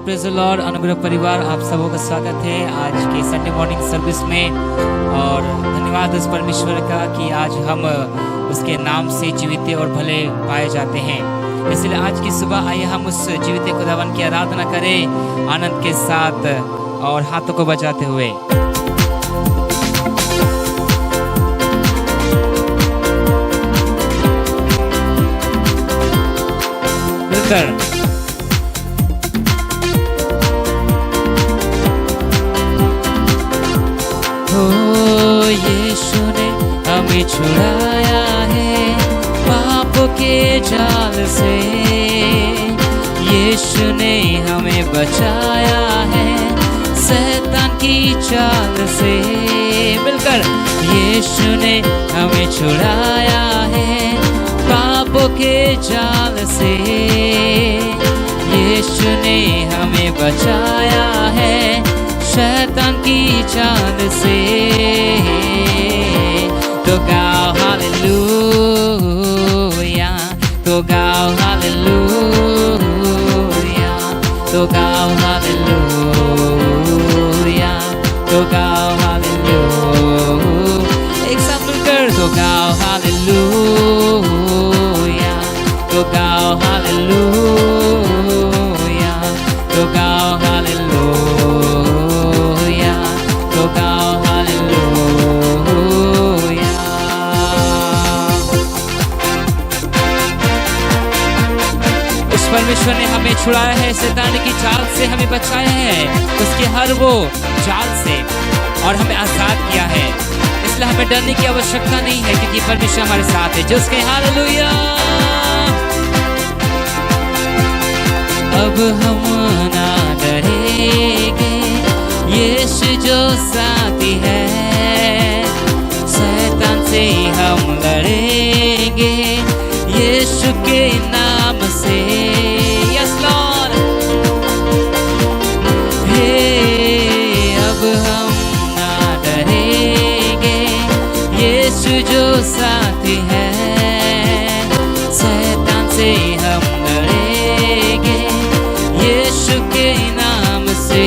Praise the Lord. अनुग्रह परिवार आप सबों का स्वागत है आज के संडे मॉर्निंग सर्विस में। और धन्यवाद उस परमेश्वर का कि आज हम उसके नाम से जीवित और भले पाए जाते हैं। इसलिए आज की सुबह आइए हम उस जीवित खुदावन की आराधना करें आनंद के साथ और हाथों को बजाते हुए। मिलकर यीशु ने हमें छुड़ाया है पाप के जाल से, यीशु ने हमें बचाया है शैतान की चाल से। मिलकर यीशु ने हमें छुड़ाया है पाप के जाल से, यीशु ने हमें बचाया है शैतान की चाल से। तो गाओ हालेलुया, तो गाओ हालेलुया, तो गाओ हालेलुया, तो गाओ हालेलुया। एक साथ मिलकर तो गाओ हालेलुया, तो गाओ हालेलुया, तो गाओ हालेलुया, तो गाओ हालेलुया। उस परमेश्वर ने हमें छुड़ाया है शैतान की चाल से, हमें बचाया है उसके हर वो जाल से और हमें आजाद किया है। इसलिए हमें डरने की आवश्यकता नहीं है क्योंकि परमेश्वर हमारे साथ है। जो उसके हालेलुया। अब हम ना डरेंगे, यीशु जो साथी है, शैतान से हम लड़ेंगे यीशु के नाम से। Yes Lord. हे अब हम ना डरेंगे, यीशु जो साथी है, शैतान से हम लड़ेंगे यीशु के नाम से।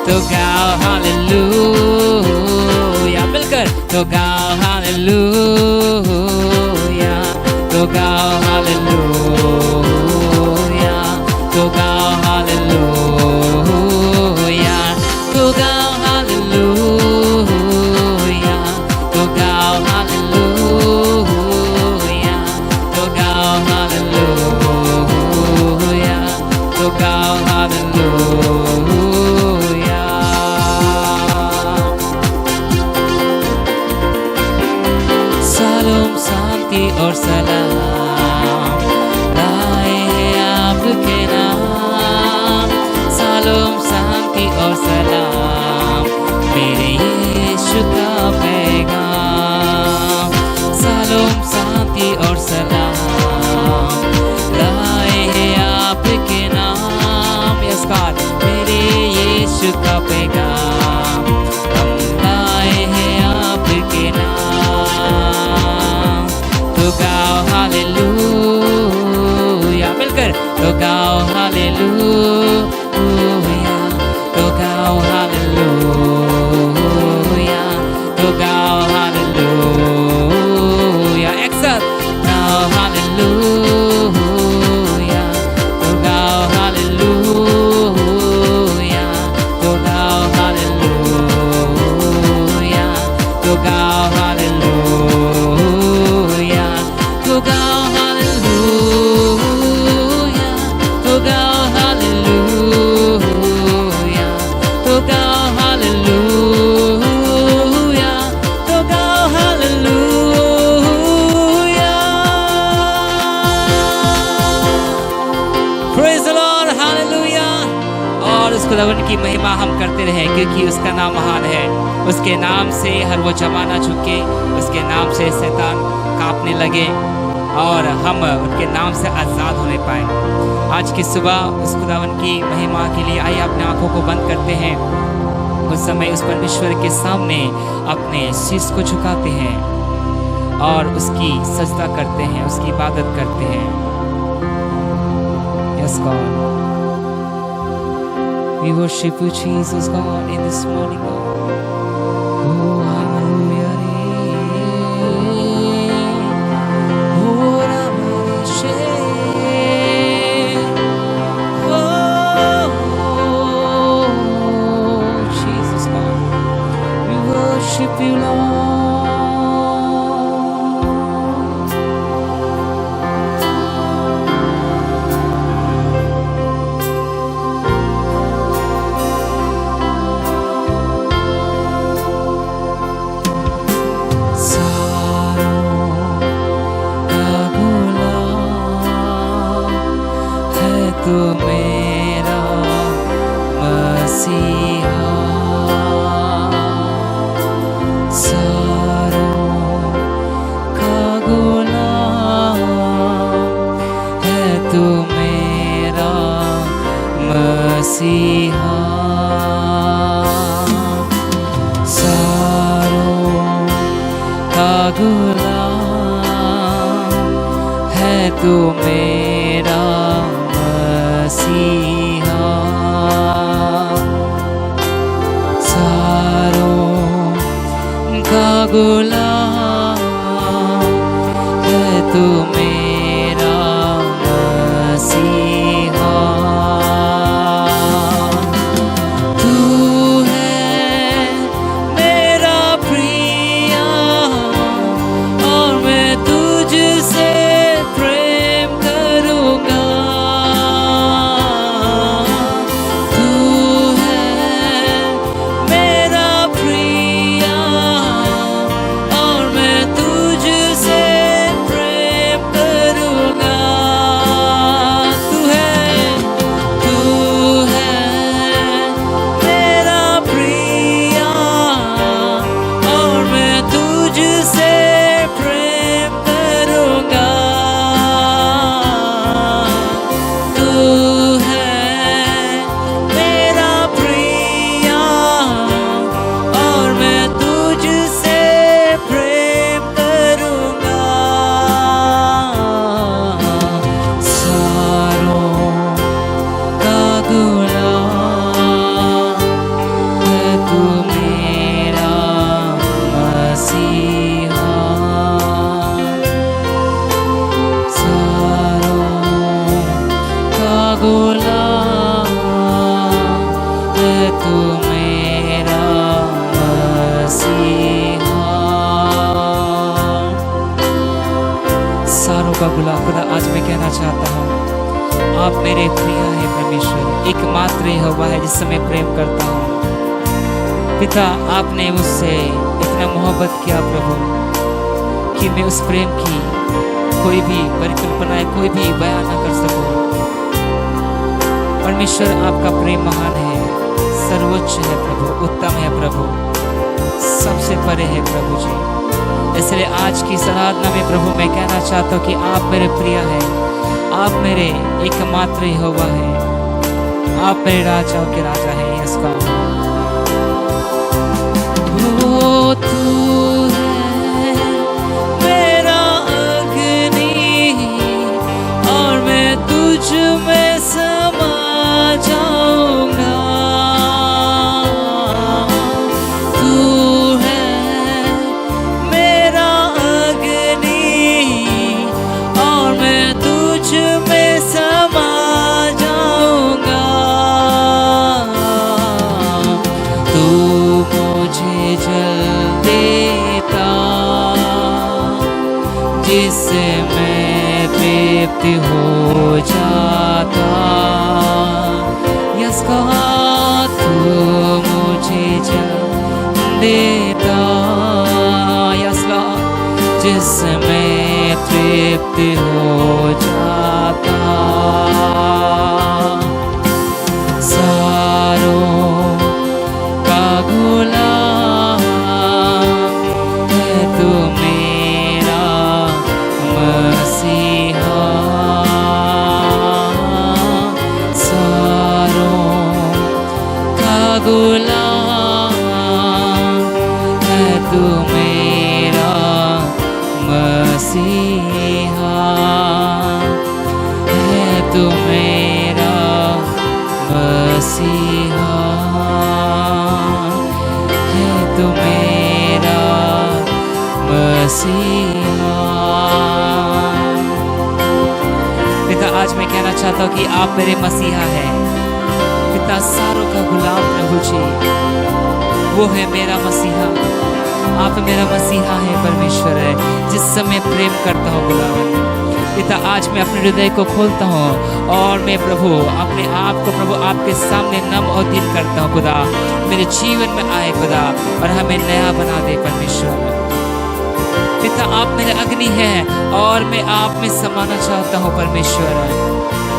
तो गाओ हालेलुया, मिलकर तो गाओ हालेलुया, तो गाओ हालेलुया, तो गाओ हालेलुया, तो गाओ हालेलुया, तो गाओ हालेलुया, तो गाओ हालेलुया, तो गाओ हालेलुया। शालोम शांति और सलाम लाए हैं आपके नाम, शालोम शांति और सलाम मेरे यीशु का पैगाम। शालोम शांति और सलाम लाए हैं आपके नाम। यस गॉड, मेरे यीशु का पैगाम हम लाए हैं आपके नाम। तो गाओ हालेलुया, मिलकर तो गाओ हालेलुया, तो गाओ हालेलुया, तो गाओ हालेलुया। एक साथ गाओ हालेलुया, तो गाओ हालेलुया, तो गाओ हालेलुया, तो गाओ हालेलुया, तो गाओ हालेलुया, तो गाओ हालेलुया, तो गाओ हालेलुया, तो गाओ hallelujah. Praise the Lord, hallelujah. और उस खुदावन की महिमा हम करते रहें क्योंकि उसका नाम महान है। उसके नाम से हर वो जमाना झुके, उसके नाम से शैतान कांपने लगे और हम उनके नाम से आज़ाद होने पाए। आज की सुबह उस खुदावन की महिमा के लिए आइए अपने आंखों को बंद करते हैं। उस समय उस परमेश्वर के सामने अपने शीश को झुकाते हैं और उसकी सजदा करते हैं, उसकी इबादत करते हैं। Yes, God. We worship you, Jesus, God, in this morning, God. Oh, hallelujah. Oh, Ramashe. Oh, Jesus, God. We worship you, Lord. तू मेरा मसीहा, सारों का गुलाम है तू मेरा मसीहा, सारों का गुलाम है तू मेरा मसीहा, सारों का गुलाम है तू मेरा मसीहा, तू है मेरा प्रिया और मैं तुझसे प्रेम करूँगा, का गुलाम खुदा, आज मैं कहना चाहता हूँ आप मेरे प्रिय है परमेश्वर, एकमात्र यहोवा है जिससे मैं प्रेम करता हूँ। पिता, आपने मुझसे इतना मोहब्बत किया प्रभु कि मैं उस प्रेम की कोई भी परिकल्पना, कोई भी बयान न कर सकूँ। परमेश्वर, आपका प्रेम महान है, सर्वोच्च है प्रभु, उत्तम है प्रभु, सबसे परे है प्रभु जी। इसलिए आज की आराधना में प्रभु मैं कहना चाहता हूँ कि आप मेरे प्रिय हैं, आप मेरे एकमात्र यहोवा हैं, आप मेरे राजाओं के राजा हैं। यस गॉड, ओ तू है मेरा अग्नि और मैं तुझ में समा जाऊंगा, जिससे मैं तृप्त हो जाता। यस कहा तू मुझे जल देता, यस जिससे मैं तृप्त हो जाता। सारों का गुलाम है तू मेरा मसीहा, सारों का गुलाम है तू मेरा मसीहा, है तू मेरा मसीहा है तू मेरा मसीहा। पिता, आज मैं कहना चाहता हूँ कि आप मेरे मसीहा हैं। पिता, सारों का गुलाम प्रभु जी, वो है मेरा मसीहा। आप मेरा मसीहा है, परमेश्वर है जिससे मैं प्रेम करता हूँ खुदावन। पिता, आज मैं अपने हृदय को खोलता हूँ और मैं प्रभु अपने आप को प्रभु आपके सामने नम और दिल करता हूँ खुदा। मेरे जीवन में आए खुदा और हमें नया बना दे परमेश्वर। पिता, आप मेरे अग्नि हैं और मैं आप में समाना चाहता हूँ परमेश्वर।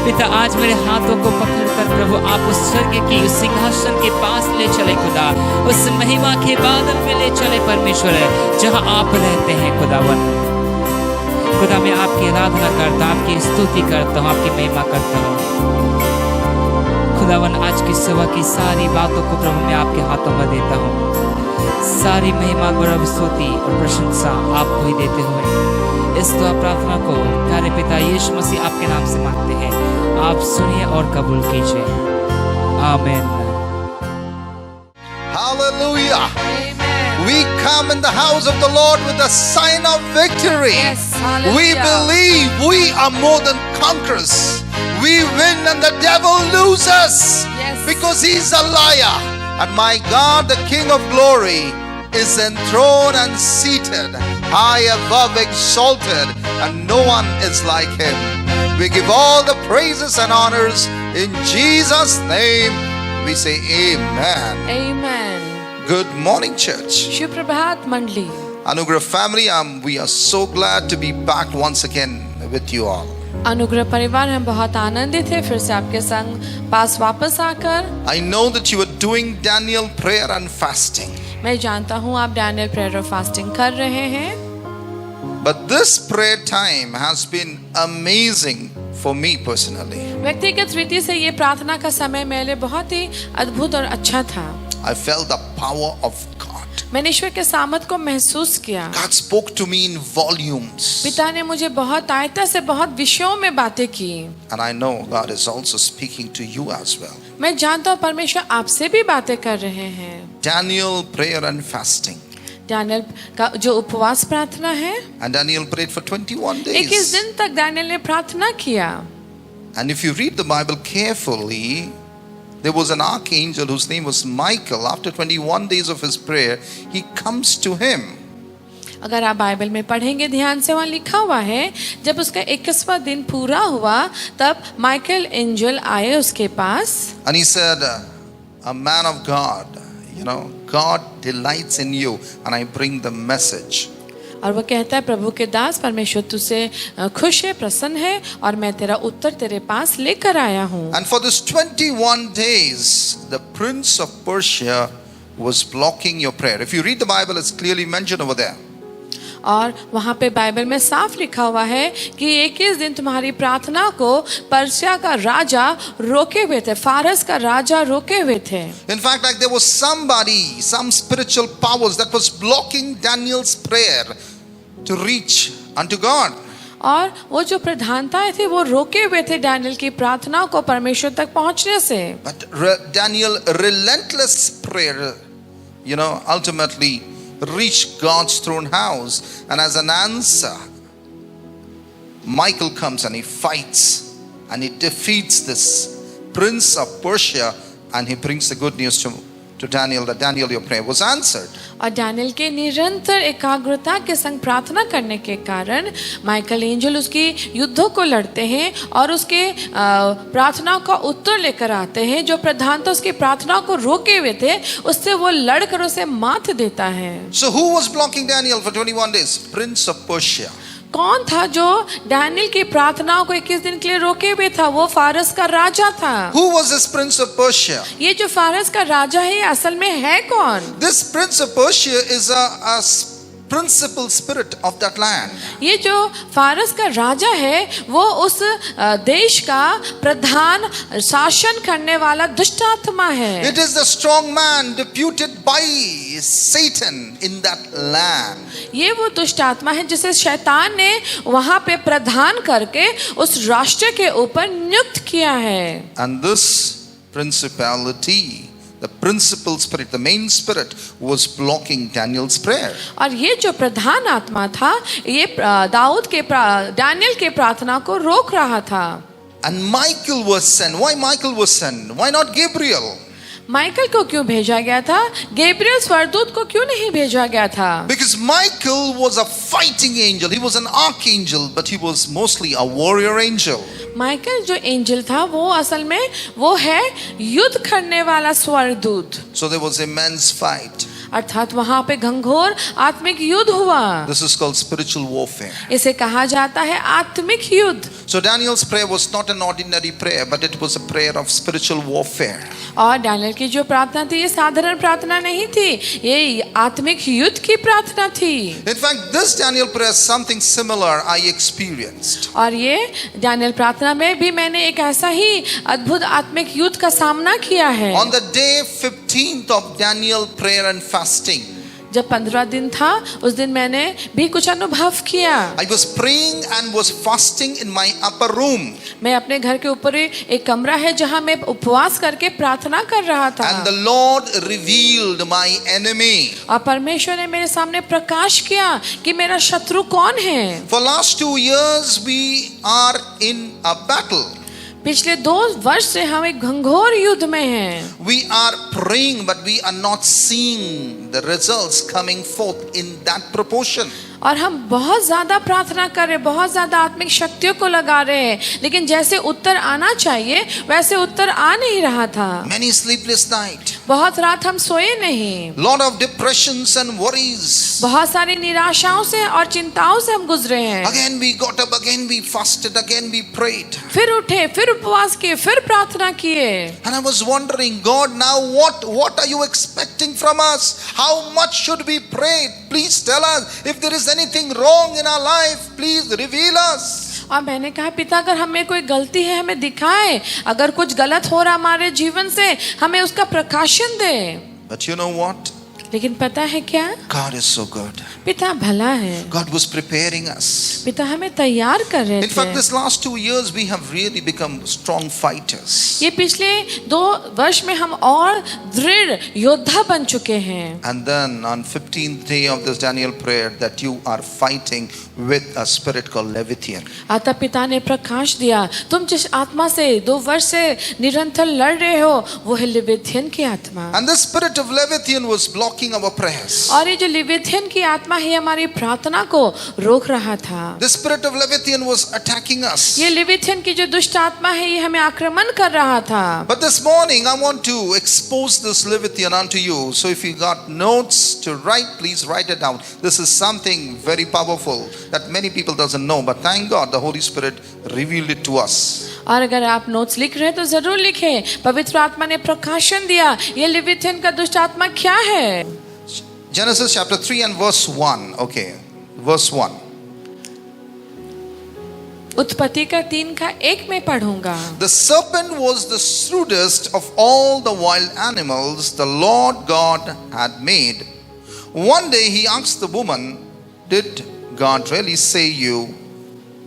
पिता, आज मेरे हाथों को पकड़कर प्रभु आप उस स्वर्ग की उस सिंहासन के पास ले चले खुदा, उस महिमा के बादल में ले चले परमेश्वर, जहाँ आप रहते हैं खुदावन। खुदा, मैं आपकी आराधना करता हूँ, आपकी स्तुति करता हूँ, आपकी महिमा करता हूँ खुदावन। आज की सुबह की सारी बातों को प्रभु मैं आपके हाथों में देता हूँ। सारी महिमा, गौरव, स्तुति और प्रशंसा आपको ही देते हुए इस दुआ प्रार्थना को प्यारे पिता यीशु मसीह आपके नाम से मांगते हैं। आप सुनिए और कबूल कीजिए। आमीन। Hallelujah. We come in the house of the Lord with a sign of victory. Yes, hallelujah. We believe we are more than conquerors. We win and the devil loses. Yes. Because he's a liar. And my God, the King of glory, is enthroned and seated, high above, exalted, and no one is like him. We give all the praises and honors in Jesus' name. We say amen. Amen. Good morning, church. शुभ प्रभात मंडली। Anugrah family, we are so glad to be back once again with you all. अनुग्रह परिवार, हम बहुत आनंदित हैं फिर से आपके संग पास वापस आकर। I know that you are doing Daniel prayer and fasting. मैं जानता हूँ आप डैनियल प्रेयर और फास्टिंग कर रहे हैं। But this prayer time has been amazing for me personally. व्यक्तिगत रीति से ये प्रार्थना का समय मेरे लिए बहुत ही अद्भुत और अच्छा था। I felt the power of God. मैंने ईश्वर के सामर्थ को महसूस किया। God spoke to me in volumes. पिता ने मुझे बहुत आयता से बहुत विषयों में बातें की। And I know God is also speaking to you as well. मैं जानता हूँ परमेश्वर आपसे भी बातें कर रहे हैं। Daniel prayer and fasting. Daniel का जो उपवास प्रार्थना है, And Daniel prayed for 21 21 days. दिन तक डैनियल ने प्रार्थना किया। And if you read the Bible carefully, there was an archangel whose name was Michael. After 21 days of his prayer, he comes to him. अगर आप बाइबल में पढ़ेंगे ध्यान से, वहाँ लिखा हुआ है जब उसका 21वां दिन पूरा हुआ तब माइकल एंजल आए उसके पास। And he said, a man of God, God delights in you and I bring the message. और वो कहता है, प्रभु के दास, परमेश्वर तुझसे खुश है, प्रसन्न है और मैं तेरा उत्तर तेरे पास लेकर आया हूँ। And for this 21 days, the prince of Persia was blocking your prayer. If you read the Bible, it's clearly mentioned over there. और वहाँ पे बाइबल में साफ लिखा हुआ है कि 21 दिन तुम्हारी प्रार्थना को पर्शिया का राजा रोके हुए थे, फारस का राजा रोके हुए थे। In fact, like there was some spiritual powers that was blocking Daniel's prayer to reach unto God. और वो जो प्रधानताएं थी वो रोके हुए थे डैनियल की प्रार्थना को परमेश्वर तक पहुंचने से। But Daniel relentless prayer, ultimately reached God's throne house, and as an answer, Michael comes and he fights and he defeats this prince of Persia, and he brings the good news to Daniel that Daniel, your prayer was answered. और Daniel के निरंतर एकाग्रता के संग प्रार्थना करने के कारण माइकल एंजल उसकी युद्धों को लड़ते हैं और उसके प्रार्थना का उत्तर लेकर आते हैं। जो प्रधानता उसकी प्रार्थना को रोके हुए थे उससे वो लड़कर उसे मात देता है। So who was blocking Daniel for 21 days? Prince of Persia. कौन था जो डैनियल की प्रार्थनाओं को 21 दिन के लिए रोके हुए था? वो फारस का राजा था। Who was this prince of Persia? ये जो फारस का राजा है असल में है कौन? This prince of Persia is a principal spirit of that land. ये जो फारस का राजा है वो उस देश का प्रधान शासन करने वाला दुष्ट आत्मा है। It is the strong man deputed by Satan in that land. ये वो दुष्ट आत्मा है जिसे शैतान ने वहां पे प्रधान करके उस राष्ट्र के ऊपर नियुक्त किया है। And this principality, the principal spirit, the main spirit was blocking Daniel's prayer. और ये जो प्रधान आत्मा था, ये दानियल के प्रार्थना को रोक रहा था। And Michael was sent. Why Michael was sent? Why not Gabriel? Michael को क्यों भेजा गया था? गैब्रियल स्वर्गदूत को क्यों नहीं भेजा गया था? Because Michael was a fighting angel. He was an archangel, but he was mostly a warrior angel. Michael जो एंजल था वो असल में वो है युद्ध करने वाला स्वर्गदूत। So there was immense fight. अर्थात वहां पे घंघोर आत्मिक युद्ध हुआ। This is called spiritual warfare. इसे कहा जाता है आत्मिक युद्ध। So Daniel's prayer was not an ordinary prayer, but it was a prayer of spiritual warfare. और दानियल की जो प्रार्थना थी ये साधारण प्रार्थना नहीं थी, ये आत्मिक युद्ध की प्रार्थना थी। In fact, this Daniel prayer, something similar I experienced. और ये दानियल प्रार्थना में भी मैंने एक ऐसा ही अद्भुत आत्मिक युद्ध का सामना किया है। On the day 15th of Daniel prayer and fasting, जब 15 दिन था उस दिन मैंने भी कुछ अनुभव किया। I was praying and was fasting in my upper room. मैं अपने घर के ऊपर एक कमरा है जहां मैं उपवास करके प्रार्थना कर रहा था। And the Lord revealed my enemy. और परमेश्वर ने मेरे सामने प्रकाश किया कि मेरा शत्रु कौन है। For last 2 years we are in a battle. पिछले 2 वर्ष से हम एक घंघोर युद्ध में हैं। We are praying, but we are not seeing the results coming forth in that proportion. और हम बहुत ज्यादा प्रार्थना कर रहे हैं, बहुत ज्यादा आत्मिक शक्तियों को लगा रहे हैं, लेकिन जैसे उत्तर आना चाहिए वैसे उत्तर आ नहीं रहा था। Many sleepless nights. बहुत रात हम सोए नहीं। Lot of depressions and worries. बहुत सारी निराशाओं से और चिंताओं से हम गुजरे हैं। Again we got up, again we fasted, again we prayed. फिर उठे, फिर उपवास किए, फिर प्रार्थना किए। And I was wondering, God, now what are you expecting from us? How much should we pray? Please tell us. If there is anything wrong in our life, please reveal us. और मैंने कहा पिता अगर हमें कोई गलती है हमें दिखाए, अगर कुछ गलत हो रहा हमारे जीवन से हमें उसका प्रकाशन दे। But you know what? लेकिन पता है क्या? God is so good. पिता भला है। God was preparing us. पिता हमें तैयार कर रहे In fact, थे। this last 2 years we have really become strong fighters. ये पिछले 2 वर्ष में हम और दृढ़ योद्धा बन चुके हैं। And then on 15th day of this Daniel prayer that you are fighting with a spirit called Leviathan. अतः पिता ने प्रकाश दिया, तुम जिस आत्मा से 2 वर्ष से निरंतर लड़ रहे हो वो है लेविथियन की आत्मा। And the spirit of Leviathan was blocking our prayers. और ये जो लेविथियन की आत्मा है हमारी प्रार्थना को रोक रहा था। The spirit of Leviathan was attacking us. ये लेविथियन की जो दुष्ट आत्मा है ये हमें आक्रमण कर रहा था। But this morning I want to expose this Leviathan unto you. So if you got notes to write, please write it down. This is something very powerful that many people doesn't know, but thank God the Holy Spirit revealed it to us. और अगर आप notes लिख रहे हैं तो जरूर लिखें, पवित्र आत्मा ने प्रकाशन दिया ये लेविथियन का दुष्ट आत्मा क्या है। Genesis chapter 3 and verse 1. Okay, verse 1. उत्पत्ति का 3 का 1 में पढ़ूंगा। The serpent was the shrewdest of all the wild animals the Lord God had made. One day he asked the woman, did God really say you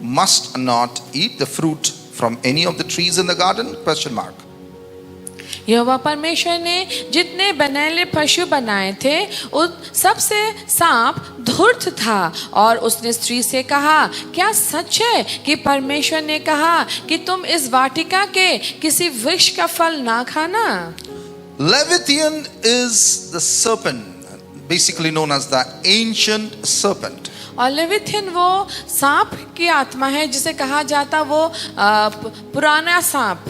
must not eat the fruit from any of the trees in the garden? Question mark. यहोवा परमेश्वर ने जितने बनैले पशु बनाए थे उन सबसे सांप धूर्त था और उसने स्त्री से कहा, क्या सच है कि परमेश्वर ने कहा कि तुम इस वाटिका के किसी वृक्ष का फल ना खाना? Leviathan is the serpent, basically known as the ancient serpent. और लेविथियन वो सांप की आत्मा है जिसे कहा जाता वो पुराना सांप।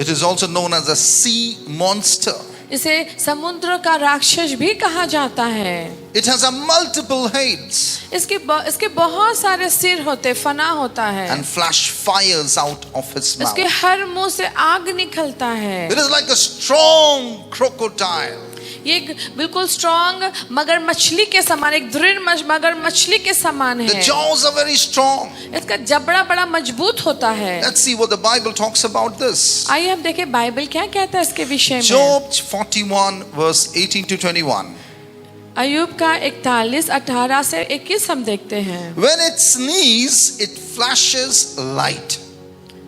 It is also known as a sea monster. इसे समुद्र का राक्षस भी कहा जाता है। It has a multiple heads इसके बहुत सारे सिर होते, फना होता है। and flash fires out of his mouth. इसके हर मुंह से आग निकलता है। It is like a strong crocodile. ये बिल्कुल स्ट्रॉन्ग मगर मछली के समान, एक दृढ़ मगर मछली के समान The है। jaws are very strong. इसका जबड़ा बड़ा मजबूत होता है। Let's see what the Bible talks about this. आइए हम देखें बाइबल क्या कहता है इसके विषय में। Job 41 verse 18 to 21. अय्यूब का 41:18 से 21 हम देखते हैं। When it sneezes, it flashes light.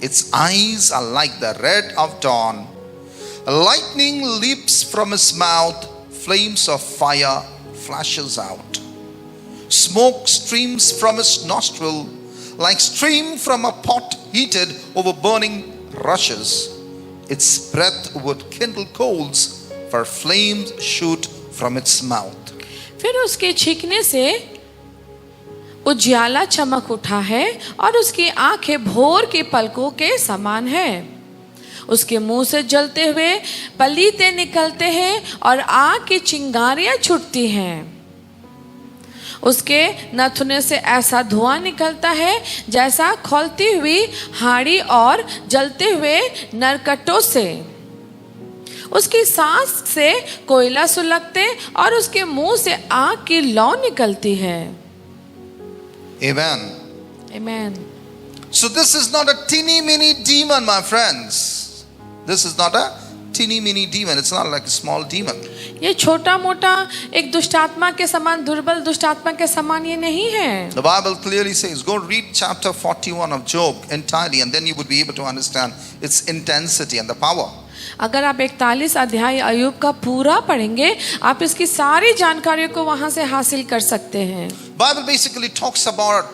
Its eyes are like the red of dawn. Lightning leaps from his mouth, flames of fire flashes out. Smoke streams from his nostril like steam from a pot heated over burning rushes. Its breath would kindle coals, for flames shoot from its mouth. फिर उसके छींकने से उजियाला चमक उठा है और उसकी आंखें भोर की पलकों के समान है। उसके मुंह से जलते हुए पलीते निकलते हैं और आग की चिंगारियां छूटती हैं। उसके नथुने से ऐसा धुआं निकलता है जैसा खौलती हुई हाड़ी और जलते हुए नरकटों से। उसकी सांस से कोयला सुलगते और उसके मुंह से आग की लौ निकलती है। Amen. Amen. So this is not a teeny mini demon, my friends. This is not a teeny mini demon. It's not like a small demon. ये छोटा मोटा एक दुष्टात्मा के समान, दुर्बल दुष्टात्मा के समान ये नहीं है। The Bible clearly says, go read chapter 41 of Job entirely, and then you would be able to understand its intensity and the power. अगर आप 41 अध्याय अय्यूब का पूरा पढ़ेंगे, आप इसकी सारी जानकारियों को वहां से हासिल कर सकते हैं। Bible basically talks about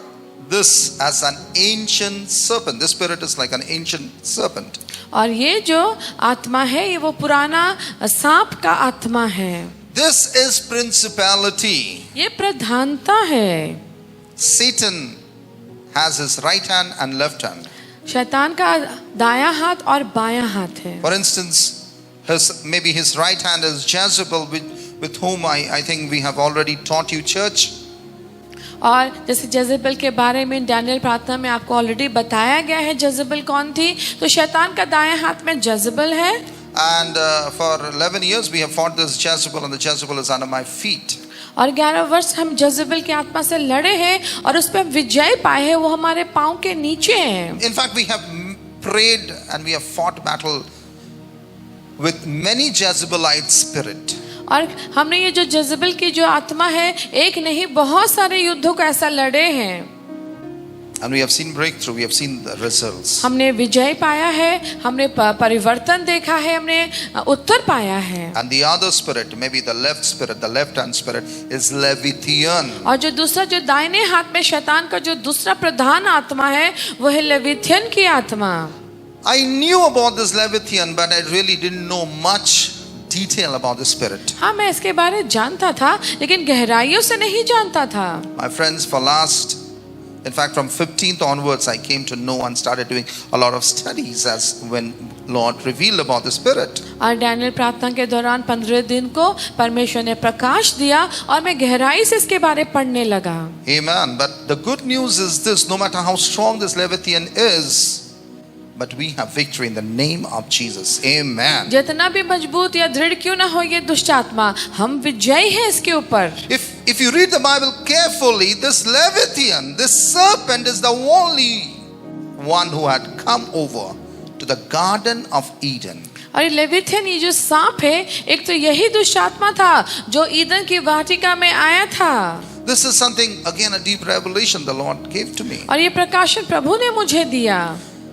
this as an ancient serpent. This spirit is like an ancient serpent. और ये जो आत्मा है, ये वो पुराना सांप का आत्मा है। This is principality. ये प्रधानता है। Satan has his right hand and left hand. शैतान का दायां हाथ और बायां हाथ है। For instance, maybe his right hand is Jezebel, with whom I think we have already taught you, church. और जैसे जजेबल के बारे में डैनियल प्रार्थना में आपको ऑलरेडी बताया गया है जजेबल कौन थी। तो शैतान का दायां हाथ में जजेबल है। And for 11 years we have fought this Jezebel, and the Jezebel is under my feet. और 11 वर्ष हम जजेबल की आत्मा से लड़े हैं और उस पर विजय पाए हैं। वो हमारे पांव के नीचे हैं। In fact, we have prayed and we have fought battle with many Jezebelite spirit. और हमने ये जो जजेबल की जो आत्मा है, एक नहीं बहुत सारे युद्धों को ऐसा लड़े हैं। And we have seen breakthrough, we have seen the results. हमने विजय पाया है, हमने परिवर्तन देखा है, हमने उत्तर पाया है। And the other spirit, maybe the left spirit, the left hand spirit, is Leviathan. और जो दूसरा, जो दाहिने हाथ में शैतान का जो दूसरा प्रधान आत्मा है, वो है लेविथियन की आत्मा। I knew about this Leviathan, but I really didn't know much detail about the spirit. हाँ, मैं इसके बारे में जानता था, लेकिन गहराइयों से नहीं जानता था। My friends, in fact, from 15th onwards, I came to know and started doing a lot of studies as when Lord revealed about the Spirit. और डैनियल प्रार्थना के दौरान 15 दिन को परमेश्वर ने प्रकाश दिया और मैं गहराई से इसके बारे में पढ़ने लगा। Amen. But the good news is this: no matter how strong this Leviathan is, but we have victory in the name of Jesus. Amen. जितना भी मजबूत या दृढ़ क्यों ना हो ये दुष्ट आत्मा, हम विजयी हैं इसके ऊपर। If you read the Bible carefully, this Leviathan, this serpent, is the only one who had come over to the Garden of Eden. और ये लेविथियन, ये जो सांप है, एक तो यही दुष्ट आत्मा था जो ईदन की वाटिका में आया था। This is something, again, a deep revelation the Lord gave to me. और ये प्रकाशन प्रभु ने मुझे दिया।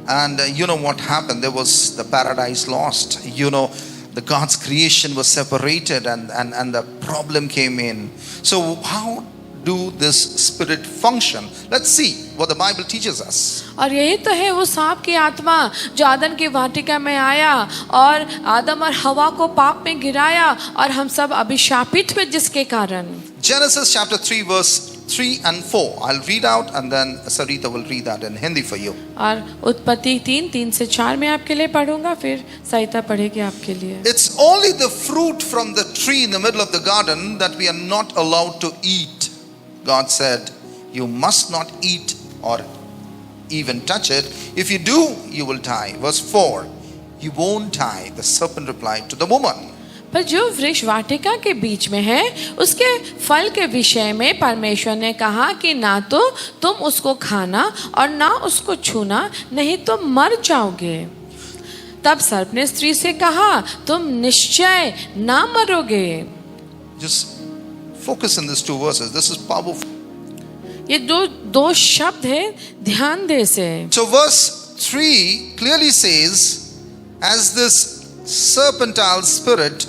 And you know what happened? There was the paradise lost. The God's creation was separated, and the problem came in. So how do this spirit function? Let's see what the Bible teaches us. और यही तो है वो सांप की आत्मा जो आदम की वाटिका में आया और आदम और हवा को पाप में गिराया और हम सब अभिशापित हुए जिसके कारण। Genesis chapter 3 verse 3 and 4. I'll read out, and then Sarita will read that in Hindi for you. और उत्पत्ति 3 से 4 में आपके लिए पढ़ूंगा, फिर सरिता पढ़ेगी आपके लिए। It's only the fruit from the tree in the middle of the garden that we are not allowed to eat. God said, you must not eat or even touch it. If you do, you will die. Verse 4, you won't die. The serpent replied to the woman. पर जो वृक्ष वाटिका के बीच में है, उसके फल के विषय में परमेश्वर ने कहा कि ना तो तुम उसको खाना और ना उसको छूना, नहीं तो मर जाओगे। तब सर्प ने स्त्री से कहा, तुम निश्चय ना मरोगे। Just focus in these two verses. This is powerful. ये दो शब्द है, ध्यान दे से। So verse 3 clearly says, as this serpentine spirit,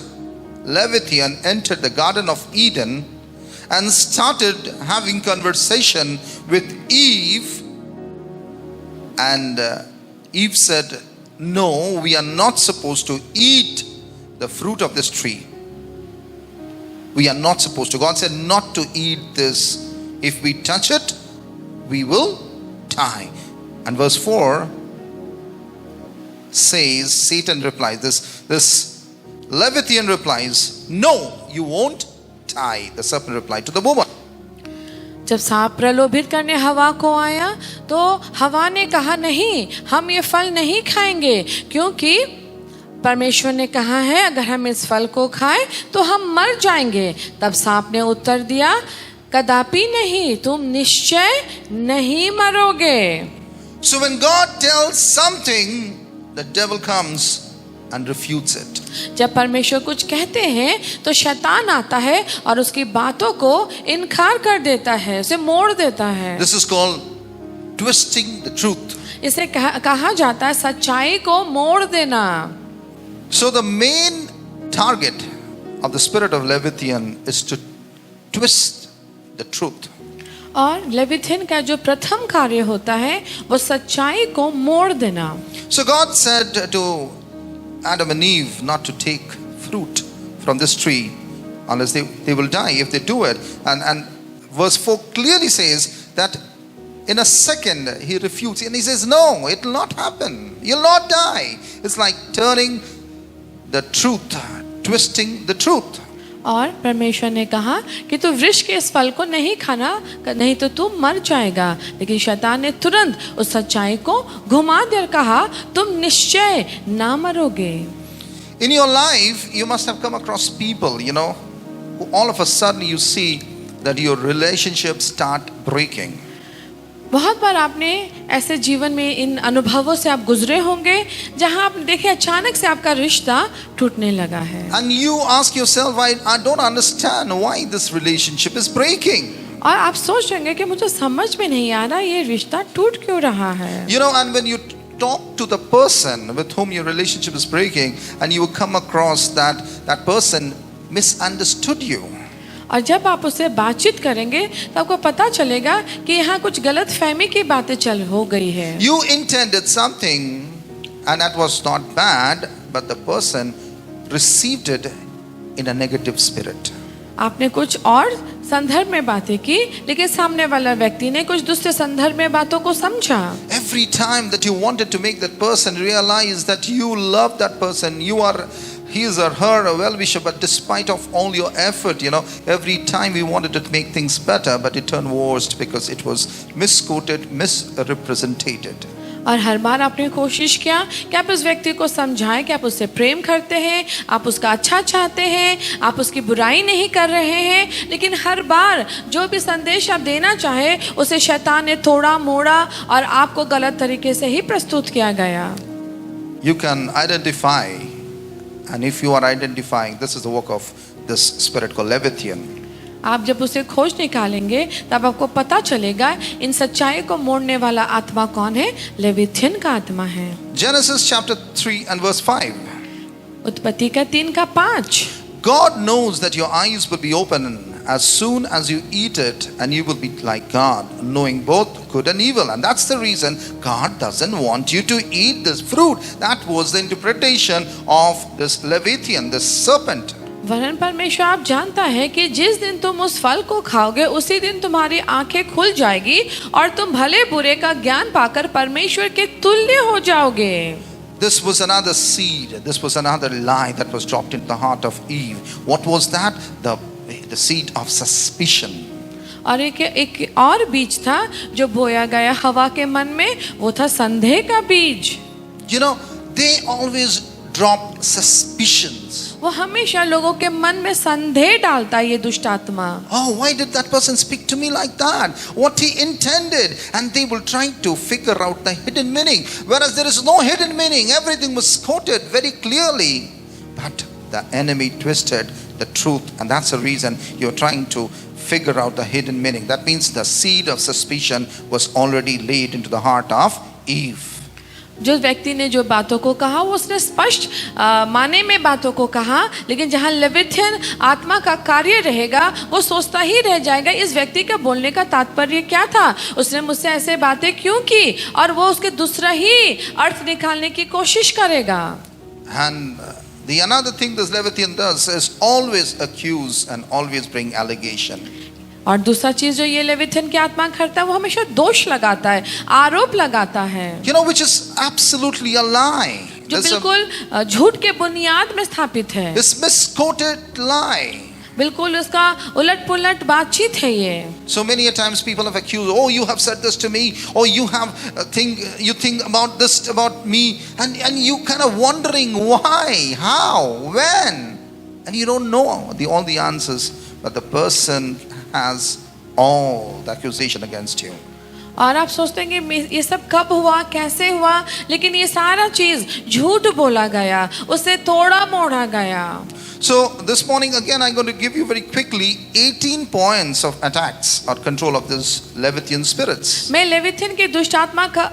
Leviathan, entered the Garden of Eden and started having conversation with Eve. And Eve said, "No, we are not supposed to eat the fruit of this tree. We are not supposed to." God said not to eat this. If we touch it, we will die. And verse 4 says, Satan replies, this Leviathan replies, "No, you won't die." The serpent replied to the woman. जब सांप प्रलोभित करने हवा को आया तो हवा ने कहा, नहीं, हम ये फल नहीं खाएंगे, क्योंकि परमेश्वर ने कहा है अगर हम इस फल को खाएं तो हम मर जाएंगे। तब सांप ने उत्तर दिया, कदापि नहीं, तुम निश्चय नहीं मरोगे। So when God tells something, the devil comes and refutes it. जब परमेश्वर कुछ कहते हैं तो शैतान आता है और उसकी बातों को इनकार कर देता है, उसे मोड़ देता है। This is called twisting the truth. इसे कहा जाता है सच्चाई को मोड़ देना। So the main target of the spirit of Leviathan is to twist the truth. और लेविथिन का जो प्रथम कार्य होता है वो सच्चाई को मोड़ देना। So God said to Adam and Eve not to take fruit from this tree unless they will die if they do it. And verse 4 clearly says that in a second he refutes and he says, "No, it will not happen. You'll not die." It's like turning the truth, twisting the truth. और परमेश्वर ने कहा कि तू वृक्ष के इस फल को नहीं खाना, नहीं तो तू मर जाएगा। लेकिन शैतान ने तुरंत उस सच्चाई को घुमा देकर कहा, तुम निश्चय ना मरोगे। In your life, you must have come across people, who all of a sudden you see that your relationships start breaking. बहुत बार आपने ऐसे जीवन में इन अनुभवों से आप गुजरे होंगे जहां आप देखे अचानक से आपका रिश्ता टूटने लगा है। And you ask yourself, I don't understand why this relationship is breaking. और आप सोच रहे कि मुझे समझ में नहीं आ रहा ये रिश्ता टूट क्यों रहा है। And when you talk to the person with whom your relationship is breaking and you come across that person misunderstood you. और जब आप उससे बातचीत करेंगे तो आपको पता चलेगा कि यहाँ कुछ गलत फहमी की बातें हो गई है। You intended something and that was not bad, but the person received it in a negative spirit. आपने कुछ और संदर्भ में बातें की, लेकिन सामने वाला व्यक्ति ने कुछ दूसरे संदर्भ में बातों को समझा। Every time that you wanted to make that person realize that you love that person, you are his or her a well-wisher, but despite of all your effort, every time we wanted to make things better, but it turned worse because it was misquoted, misrepresented. और हर बार आपने कोशिश किया कि आप उस व्यक्ति को समझाएं कि आप उससे प्रेम करते हैं, आप उसका अच्छा चाहते हैं, आप उसकी बुराई नहीं कर रहे हैं, लेकिन हर बार जो भी संदेश आप देना चाहे उसे शैतान ने तोड़ा मोड़ा और आपको गलत तरीके से ही प्रस्तुत किया गया। You can identify, and if you are identifying, this is the work of this spirit called Leviathan. आप जब उसे खोज निकालेंगे तब आपको पता चलेगा इन सच्चाई को मोड़ने वाला आत्मा कौन है। लेविथिन का आत्मा है। Genesis chapter 3 and verse 5. उत्पत्ति का 3 का 5। God knows that your eyes will be open as soon as you eat it, and you will be like God, knowing both good and evil. And that's the reason God doesn't want you to eat this fruit. That was the interpretation of this Leviathan, this serpent. वरन परमेश्वर आप जानता है कि जिस दिन तुम उस फल को खाओगे उसी दिन तुम्हारी आंखें खुल जाएगी और तुम भले बुरे का ज्ञान पाकर परमेश्वर के तुल्य हो जाओगे। This was another seed. This was another lie that was dropped into the heart of Eve. What was that? The seed of suspicion. और एक और बीज था जो बोया गया हवा के मन में, वो था संदेह का बीज। They always drop suspicions. वो हमेशा लोगों के मन में संदेह डालता है ये दुष्ट आत्मा। Oh, why did that person speak to me like that? What he intended, and they will try to figure out the hidden meaning. Whereas there is no hidden meaning, everything was quoted very clearly, but the enemy twisted the truth, and that's the reason you're trying to figure out the hidden meaning. That means the seed of suspicion was already laid into the heart of Eve. जो व्यक्ति ने जो बातों को कहा वो उसने स्पष्ट माने में बातों को कहा, लेकिन जहाँ लेविथियन आत्मा का कार्य रहेगा वो सोचता ही रह जाएगा इस व्यक्ति का बोलने का तात्पर्य क्या था, उसने मुझसे ऐसे बातें क्यों की, और वो उसके दूसरा ही अर्थ निकालने की कोशिश करेगा। And the another thing this Levitian does is always accuse and always bring allegation. और दूसरा चीज जो ये लेविथियन की आत्मा करता है वो हमेशा दोष लगाता है, आरोप लगाता है, You know, which is absolutely a lie. जो This बिल्कुल झूठ के बुनियाद में स्थापित है, this misquoted lie. बिल्कुल उसका उलट पुलट बातचीत है ये। So many a times people have accused, oh, you have said this to me, oh, you have you think about this about me, and you kind of wondering why, how, when, and you don't know all the answers, but the person has all the accusation against you. और आप सोचते हैं कि ये सब कब हुआ, कैसे हुआ, लेकिन ये सारा चीज झूठ बोला गया, उसे तोड़ा मोड़ा गया। So this morning again I'm going to give you very quickly 18 points of attacks or control of this Levitian spirits. मैं लेविथियन की दुष्ट आत्मा का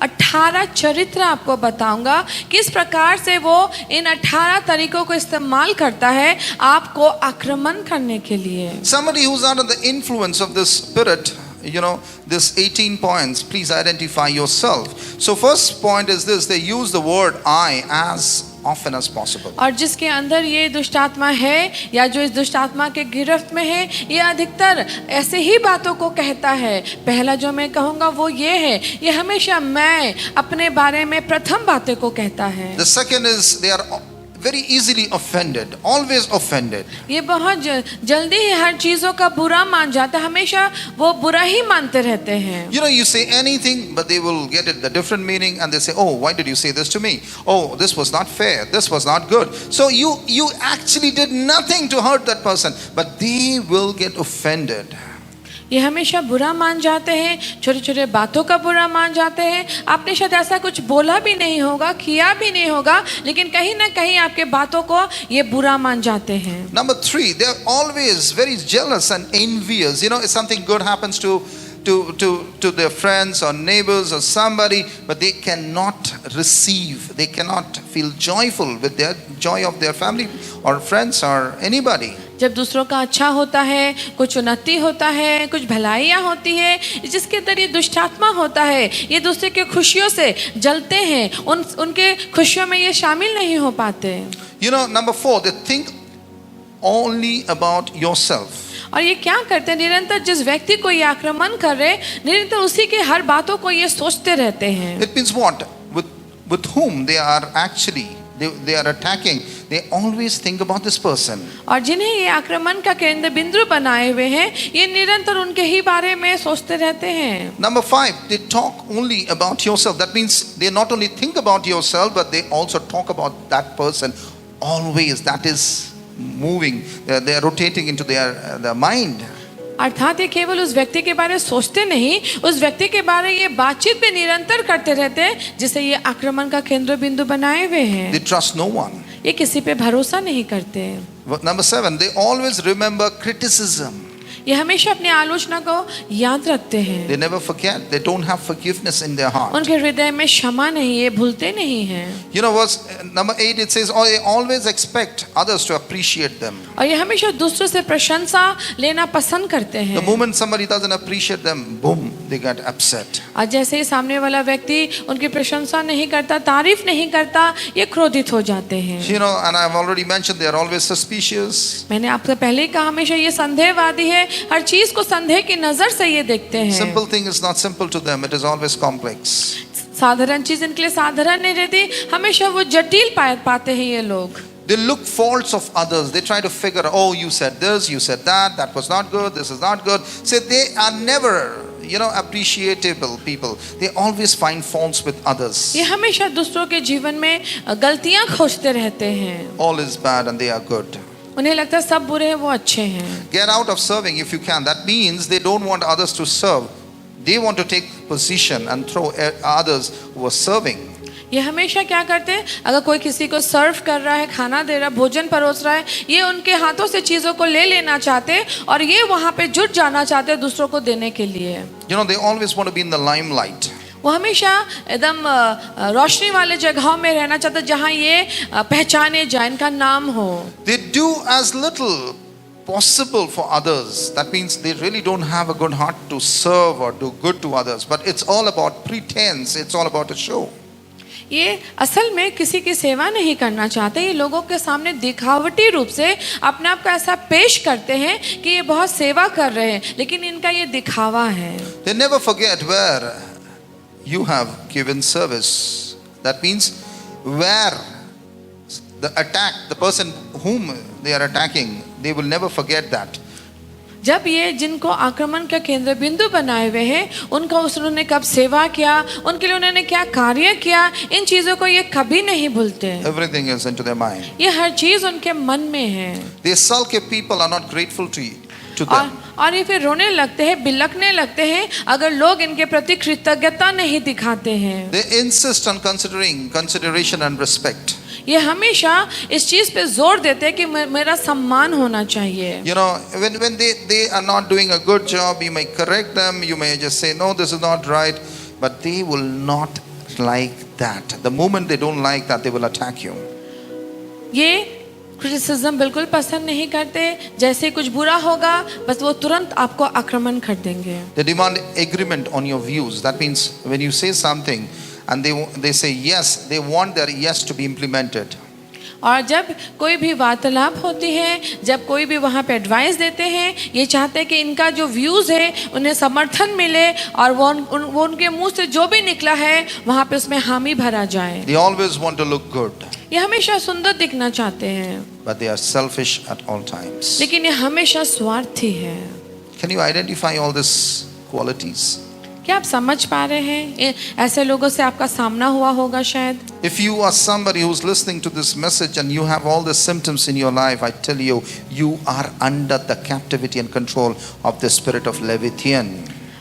18 चरित्र आपको बताऊंगा, किस प्रकार से वो इन 18 तरीकों को इस्तेमाल करता है आपको आक्रमण करने के लिए। Somebody who's under the influence of this spirit, you know, this 18 points, please identify yourself. So first point is this: they use the word I as often as possible. और जिसके अंदर ये दुष्ट आत्मा है या जो इस दुष्ट आत्मा के गिरफ्त में है, ये अधिकतर ऐसे ही बातों को कहता है। पहला जो मैं कहूँगा वो ये है, ये हमेशा मैं अपने बारे में प्रथम बातें को कहता है। The second is they are very easily offended, always offended. ये बहुत जल्दी ही हर चीजों का बुरा मान जाता है, हमेशा वो बुरा ही मानते रहते हैं। You know, you say anything, but they will get it the different meaning, and they say, "Oh, why did you say this to me? Oh, this was not fair. This was not good." So you actually did nothing to hurt that person, but they will get offended. ये हमेशा बुरा मान जाते हैं, छोटे छोटे बातों का बुरा मान जाते हैं। आपने शायद ऐसा कुछ बोला भी नहीं होगा, किया भी नहीं होगा, लेकिन कहीं ना कहीं आपके बातों को ये बुरा मान जाते हैं। Number 3, they are always very jealous and envious. You know, if something good happens to their friends or neighbors or somebody, but they cannot receive, they cannot feel joyful with their joy of their family or friends or anybody. जब दूसरों का अच्छा होता है, कुछ उन्नति होता है, कुछ भलाइयाँ होती है, जिसके अंदर ये दुष्ट आत्मा होता है, ये दूसरे के खुशियों से जलते हैं, उनके खुशियों में ये शामिल नहीं हो पाते। You know, number 4, they think only about yourself. और ये क्या करते हैं, निरंतर जिस व्यक्ति को ये आक्रमण कर रहे, निरंतर उसी के हर बातों को ये सोचते रहते हैं। It means what? With whom they are actually they are attacking, they always think about this person. और जिन्हें ये आक्रमण का केंद्र बिंदु बनाए हुए हैं, ये निरंतर उनके ही बारे में सोचते रहते हैं। Number 5, they talk only about yourself. That means they not only think about yourself, but they also talk about that person always. That is moving. They are rotating into their mind. अर्थात ये केवल उस व्यक्ति के बारे में सोचते नहीं, उस व्यक्ति के बारे में ये बातचीत भी निरंतर करते रहते हैं, जिसे ये आक्रमण का केंद्र बिंदु बनाए हुए हैं। They trust no one. ये किसी पे भरोसा नहीं करते। Number 7, they always remember criticism. ये हमेशा अपनी आलोचना को याद रखते हैं। They never forget. They don't have forgiveness in their heart. उनके हृदय में क्षमा नहीं है, भूलते नहीं हैं। You know, verse number 8, it says, "Oh, they always expect others to appreciate them." और ये हमेशा दूसरों से प्रशंसा लेना पसंद करते The हैं। moment somebody doesn't appreciate them, boom, they get upset. और जैसे ही सामने वाला व्यक्ति उनकी प्रशंसा नहीं करता, तारीफ नहीं करता, ये क्रोधित हो जाते हैं। You know, and I've already mentioned they are always suspicious. मैंने आपसे पहले ही कहा, हमेशा ये संदेहवादी है, हर चीज को संदेह की नजर से ये देखते हैं। Simple thing is not simple to them. It is always complex. साधारण चीज इनके लिए साधारण नहीं रहती, हमेशा वो जटिल पाते हैं ये लोग। They look faults of others. They try to figure, oh, you said this, you said that, that was not good, this is not good. So they are never, you know, appreciable people. They always find faults with others. ये हमेशा दूसरों के जीवन में गलतियां खोजते रहते हैं। All is bad and they are good. उन्हें लगता है सब बुरे हैं, वो अच्छे हैं। Get out of serving if you can. That means they don't want others to serve. They want to take position and throw others who are serving. ये हमेशा क्या करते हैं, अगर कोई किसी को सर्व कर रहा है, खाना दे रहा है, भोजन परोस रहा है, ये उनके हाथों से चीजों को ले लेना चाहते हैं और ये वहां पे जुट जाना चाहते हैं दूसरों को देने के लिए। You know, they always want to be in the limelight. वो हमेशा एकदम रोशनी वाले जगहों में रहना चाहता है जहाँ ये पहचाने जाए, इनका नाम हो. They do as little possible for others. That means they really don't have a good heart to serve or do good to others. But it's all about pretense. It's all about a show. ये असल में किसी की सेवा नहीं करना चाहते. ये लोगों के सामने दिखावटी रूप से अपने आप को ऐसा पेश करते हैं कि ये बहुत सेवा कर रहे हैं, लेकिन इनका ये दिखावा है. They never forget where you have given service. That means where the attack, the person whom they are attacking, they will never forget that. जब ये जिनको आक्रमण का केंद्र बिंदु बनाए हुए हैं, उनका उन्होंने कब सेवा किया, उनके लिए उन्होंने क्या कार्य किया, इन चीजों को ये कभी नहीं भूलते. Everything is into their mind. ये हर चीज उनके मन में है. They sulky people are not grateful to them. और ये फिर रोने लगते हैं, बिलखने लगते हैं अगर लोग इनके प्रति कृतज्ञता नहीं दिखाते हैं. They insist on consideration and respect. ये हमेशा इस चीज पे जोर देते हैं कि मेरा सम्मान होना चाहिए. You know, when they are not doing a good job, you may correct them, you may just say, no, this is not right, but they will not like that. The moment they don't like that, they will attack you. ये criticism बिल्कुल पसंद नहीं करते. जैसे कुछ बुरा होगा बस वो तुरंत आपको आक्रमण कर देंगे. They demand agreement on your views. That means when you say something and they say yes, they want their yes to be implemented. और जब कोई भी वार्तालाप होती है, जब कोई भी वहाँ पे एडवाइस देते हैं, ये चाहते हैं कि इनका जो व्यूज़ है उन्हें समर्थन मिले और वो उनके मुंह से जो भी निकला है वहाँ पे उसमें हामी भरा जाए. They always want to look good. ये हमेशा सुंदर दिखना चाहते हैं, But they are selfish at all times. लेकिन ये हमेशा स्वार्थी है. Can you identify all these qualities? क्या आप समझ पा रहे हैं? ऐसे लोगों से आपका सामना हुआ होगा शायद. If you are somebody who's listening to this message and you have all the symptoms in your life, I tell you, you are under the captivity and control of the spirit of Leviathan.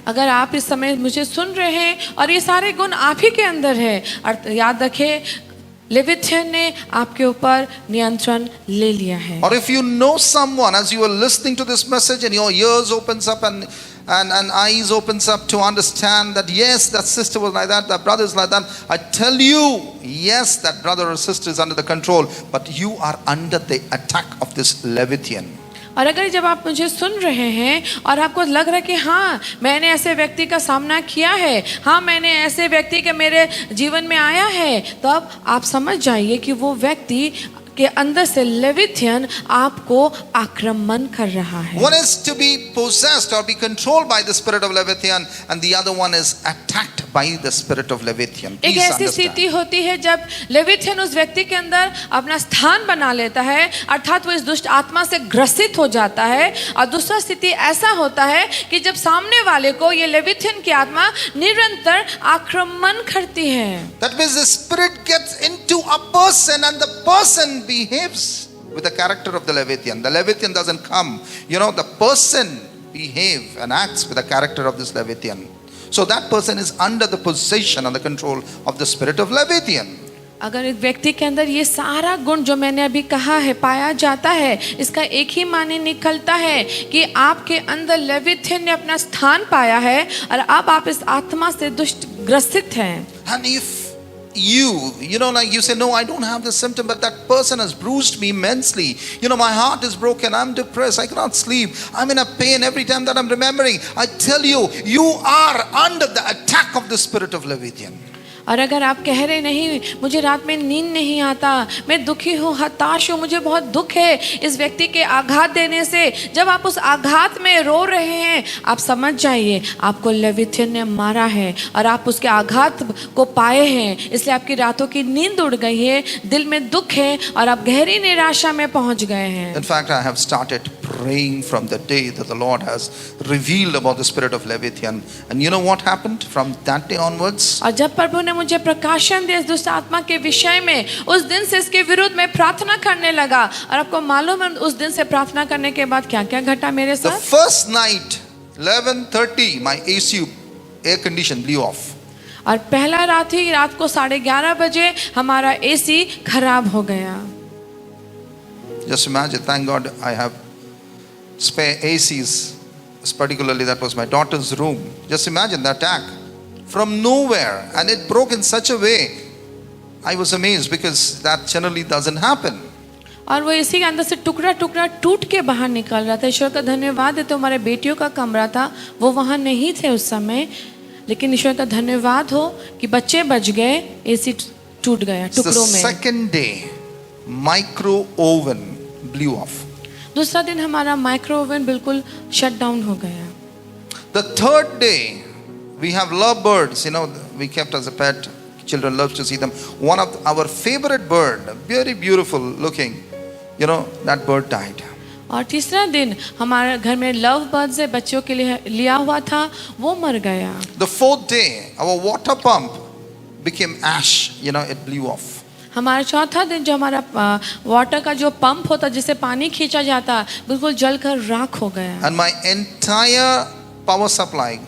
अगर आप इस समय मुझे सुन रहे हैं और ये सारे गुण आप ही के अंदर है, और याद रखें लेविथियन ने आपके ऊपर नियंत्रण ले लिया है. Or if you know someone, as you are listening to this message and your ears opens up and eyes opens up to understand that yes, that sister was like that, that brother is like that, I tell you, yes, that brother or sister is under the control, but you are under the attack of this Leviathan. और अगर जब आप मुझे सुन रहे हैं और आपको लग रहा है कि हाँ मैंने ऐसे व्यक्ति का सामना किया है, हाँ मैंने ऐसे व्यक्ति के मेरे जीवन में आया है, तो अब आप समझ जाइए कि वो व्यक्ति के अंदर से लेविथियन आपको आक्रमण कर रहा है. One is to be possessed or be controlled by the spirit of Leviathan, and the other one is attacked by the spirit of Leviathan. एक ऐसी स्थिति होती है जब लेविथियन उस व्यक्ति के अंदर अपना स्थान बना लेता है, अर्थात वो इस दुष्ट आत्मा से ग्रसित हो जाता है. और दूसरा स्थिति ऐसा होता है कि जब सामने वाले को ये लेविथियन की आत्मा निरंतर आक्रमण करती है. That means the spirit gets into a person and the person behaves with the character of the Leviathan. The Leviathan doesn't come. You know, the person behaves and acts with the character of this Leviathan. So that person is under the possession and the control of the spirit of Leviathan. अगर एक व्यक्ति के अंदर ये सारा गुण जो मैंने अभी कहा है पाया जाता है, इसका एक ही माने निकलता है कि आपके अंदर लेविथियन ने अपना स्थान पाया है और अब आप इस आत्मा से दुष्ट ग्रसित हैं. And if you know, like you say, no, I don't have this symptom, but that person has bruised me immensely. You know, my heart is broken. I'm depressed. I cannot sleep. I'm in a pain every time that I'm remembering. I tell you, you are under the attack of the spirit of Leviathan. और अगर आप कह रहे नहीं मुझे रात में नींद नहीं आता, मैं दुखी हूँ, हताश हूँ, मुझे बहुत दुख है इस व्यक्ति के आघात देने से, जब आप उस आघात में रो रहे हैं, आप समझ जाइए आपको लेविथियन ने मारा है और आप उसके आघात को पाए हैं, इसलिए आपकी रातों की नींद उड़ गई है, दिल में दुख है और आप गहरी निराशा में पहुंच गए हैं. In fact, I have started praying from the day that the Lord has revealed about the spirit of Leviathan. And you know what happened from that day onwards? और जब प्रभु ने मुझे प्रकाशन दिया इस दुष्ट आत्मा के विषय में, उस दिन से इसके विरुद्ध में प्रार्थना करने लगा. और आपको मालूम है उस दिन से प्रार्थना करने के बाद क्या क्या घटा मेरे The साथ? first night, 11:30, my AC air condition blew off. और पहला रात को 11:30 बजे हमारा एसी खराब हो गया. Just imagine, thank God I have spare ACs, particularly that was my daughter's room. Just imagine the attack. from nowhere, and it broke in such a way. I was amazed because that generally doesn't happen. और वो इसी के अंदर से टुकड़ा टुकड़ा टूट के बाहर निकल रहा था। ईश्वर का धन्यवाद है, तो हमारे बेटियों का कमरा था, वो वहाँ नहीं थे उस समय, लेकिन ईश्वर का धन्यवाद हो कि बच्चे बच गए, एसी टूट गया The टुकड़ों में। second day, micro oven blew off. दूसरा दिन हमारा माइक्रो ओवन बिल्कुल शट डाउन हो गया। The third day, we have lovebirds, we kept as a pet. Children love to see them. One of our favorite bird, very beautiful looking, that bird died. और तीसरा दिन हमारे घर में love birds है, बच्चों के लिए लिया हुआ था, वो मर गया। The fourth day, our water pump became ash, it blew off. हमारा चौथा दिन जो हमारा वाटर का जो पंप होता जिससे पानी खींचा जाता बिल्कुल जलकर राख हो गया। And my entire power supply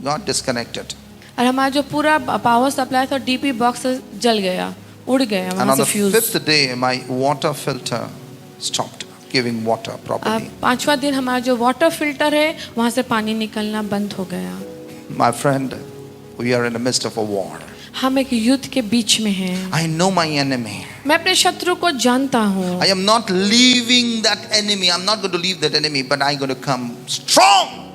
got disconnected. और हमारा जो पूरा पावर सप्लाई था डीपी बॉक्स जल गया, उड़ गया And वहाँ on से the fuse. fifth day, my water filter stopped giving water properly. पांचवा दिन हमारा जो वाटर फिल्टर है वहाँ से पानी निकलना बंद हो गया। My friend, we are in the midst of a war. हम एक युद्ध के बीच में हैं। I know my enemy. मैं अपने शत्रु को जानता हूँ। I am not leaving that enemy. I'm not going to leave that enemy, but I'm going to come strong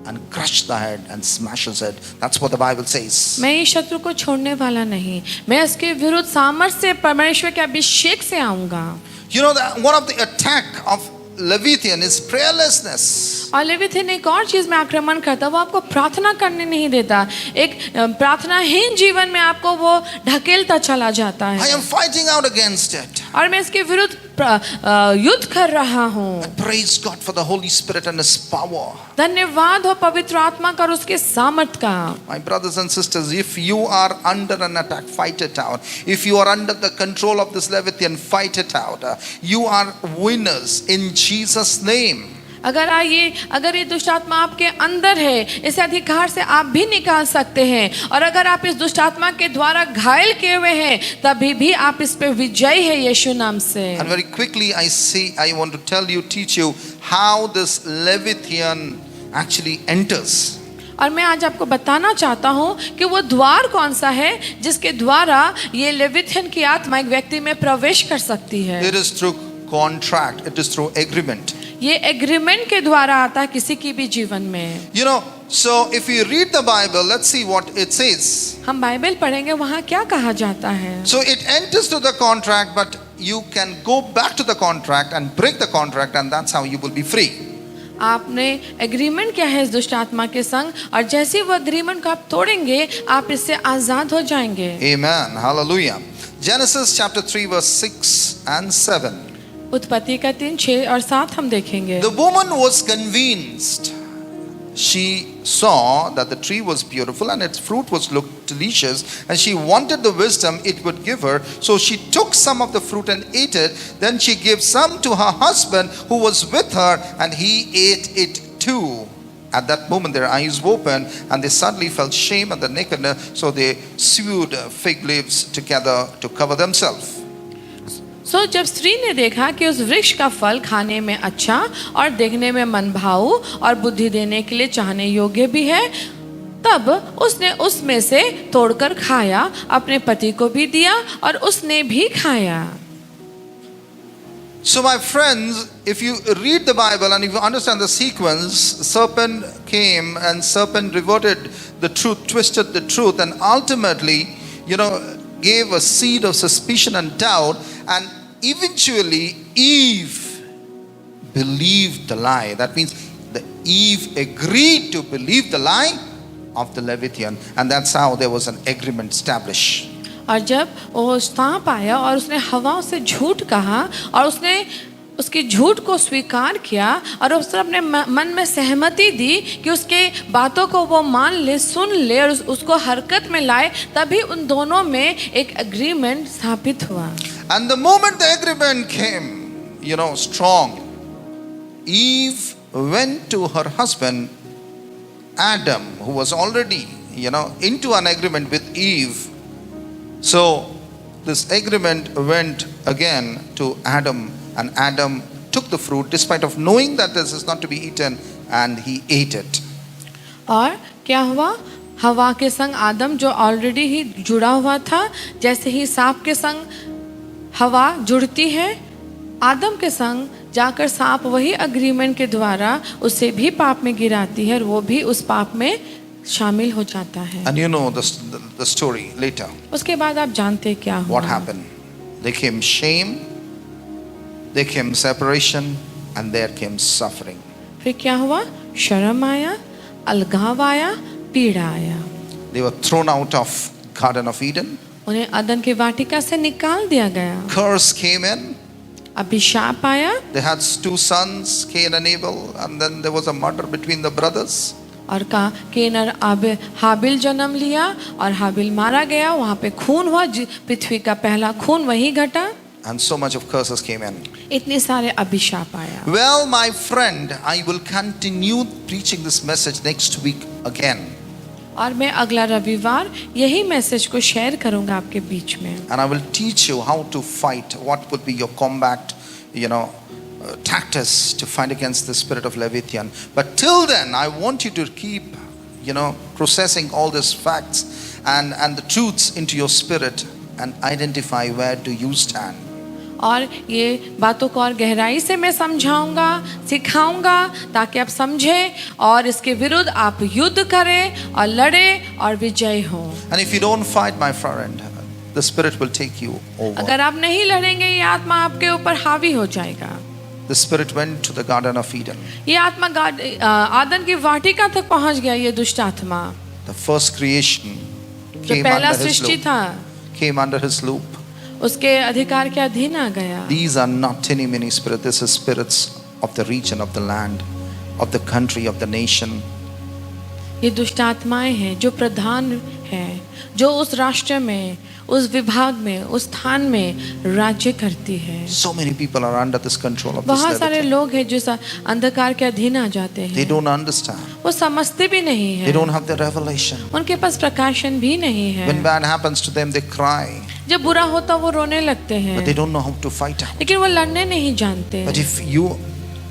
and crush the head and smash his head. That's what the Bible says. मैं इस शत्रु को छोड़ने वाला नहीं, मैं इसके विरुद्ध सामर्थ्य से परमेश्वर के अभिषेक से आऊंगा। That one of the attack of Leviathan is prayerlessness. और लेविथिन एक और चीज में आक्रमण करता, वो आपको प्रार्थना करने नहीं देता। एक प्रार्थनाहीन जीवन में आपको वो ढकेलता चला जाता I है। am fighting out against it. और मैं इसके विरुद्ध युद्ध कर रहा हूँ। Praise God for the Holy Spirit and His power. धन्यवाद हो पवित्र आत्मा का और उसके सामर्थ का। My brothers and sisters, if you are under an attack, fight it out. If you are under the control of this Leviathan, fight it out. You are winners in Jesus' name. अगर ये दुष्ट आत्मा आपके अंदर है, इस अधिकार से आप भी निकाल सकते हैं। और अगर आप इस दुष्ट आत्मा के द्वारा घायल किए हुए हैं, तभी भी आप इस पे विजयी है यीशु नाम से। And very quickly I want to teach you how this Leviathan actually enters. और मैं आज आपको बताना चाहता हूँ कि वो द्वार कौन सा है जिसके द्वारा ये लेविथियन की आत्मा एक व्यक्ति में प्रवेश कर सकती है। It is through contract. It is through agreement. ये एग्रीमेंट के द्वारा आता है किसी की भी जीवन में। So if you read the Bible, let's see what it says. हम बाइबल पढ़ेंगे, वहाँ क्या कहा जाता है। So it enters to the contract, but you can go back to the contract and break the contract, and that's how you will be free. आपने agreement किया है इस दुष्ट आत्मा के संग, और जैसे वो एग्रीमेंट को आप तोड़ेंगे, आप इससे आजाद हो जाएंगे। Amen. Hallelujah. Genesis chapter 3 verse 6 and 7. उत्पत्ति का 3, 6 और 7 हम देखेंगे। The woman was convinced. She saw that the tree was beautiful and its fruit looked delicious, and she wanted the wisdom it would give her. So she took some of the fruit and ate it. Then she gave some to her husband who was with her, and he ate it too. At that moment their eyes opened, and they suddenly felt shame at the nakedness, so they sewed fig leaves together to cover themselves. सो जब स्त्री ने देखा कि उस वृक्ष का फल खाने में अच्छा और देखने में मनभाऊ और बुद्धि देने के लिए चाहने योग्य भी है, तब उसने उसमें से तोड़कर खाया, अपने पति को भी दिया और उसने भी खाया। So my friends, if you read the Bible and if you understand the sequence, serpent came and serpent reverted the truth, twisted the truth, and ultimately, gave a seed of suspicion and doubt, and eventually Eve believed the lie. That means Eve agreed to believe the lie of the Leviathan, and that's how there was an agreement established. और जब वो सांप आया और उसने हवा से झूठ कहा और उसने उसकी झूठ को स्वीकार किया और उसने अपने मन में सहमति दी कि उसके बातों को वो मान ले, सुन ले और उसको हरकत में लाए, तभी उन दोनों में एक एग्रीमेंट स्थापित हुआ। And the moment the agreement came, strong, Eve went to her husband Adam, who was already, into an agreement with Eve. So this agreement went again to Adam, and Adam took the fruit despite of knowing that this is not to be eaten, and he ate it. और क्या हुआ? हवा के संग आदम जो already ही जुड़ा हुआ था, जैसे ही सांप के संग हवा जुड़ती है, आदम के संग जाकर सांप वही अग्रीमेंट के द्वारा उसे भी पाप में गिराती है और वो भी उस पाप में शामिल हो जाता है। And you know the story later. उसके बाद आप जानते हैं क्या हुआ? What happened? There came shame, there came separation, and there came suffering. फिर क्या हुआ? शर्म आया, अलगाव आया, पीड़ा आया। They were thrown out of Garden of Eden. उन्हें अदन की वाटिका से निकाल दिया गया। Curse came in. अभिशाप आया। They had 2 sons, Cain and Abel, and then there was a murder between the brothers. और का केन और हाबिल जन्म लिया और हाबिल मारा गया, वहाँ पे खून हुआ, पृथ्वी का पहला खून वहीं घटा। And so much of curses came in. इतने सारे अभिशाप आया। Well, my friend, I will continue preaching this message next week again. और मैं अगला रविवार यही मैसेज को शेयर करूंगा आपके बीच में। And I will teach you how to fight, what would be your combat, tactics to fight against the spirit of Leviathan. But till then, I want you to keep, processing all these facts and the truths into your spirit and identify where do you stand. और ये बातों को और गहराई से मैं समझाऊंगा, सिखाऊंगा, ताकि आप समझें और इसके विरुद्ध आप युद्ध करें और लड़ें और विजयी हों। And if you don't fight, my friend, the spirit will take you over. अगर आप नहीं लड़ेंगे, ये आत्मा आपके ऊपर हावी हो जाएगा। The spirit went to the Garden of Eden. ये आत्मा आदन की वाटिका तक पहुंच गया। ये दुष्ट आत्मा The first creation जो came पहला under his सृष्टि loop. था, Came under his loop. उसके अधिकार के अधीन आ गया। These are not tiny mini spirits. This is spirits of the region, of the land, of the country, of the nation. ये दुष्ट आत्माएं हैं जो प्रधान हैं, जो उस राष्ट्र में, उस विभाग में, उस स्थान में राज्य करती है। So many people are under this control of this बहुत सारे Leviathan. लोग हैं जो अंधकार के अधीन आ जाते They हैं। don't understand. वो समझते भी नहीं They है, don't have the revelation. उनके पास प्रकाशन भी नहीं है। When bad happens to them, they cry, जब बुरा होता वो रोने लगते हैं, but they don't know how to fight out. लेकिन वो लड़ने नहीं जानते। But if you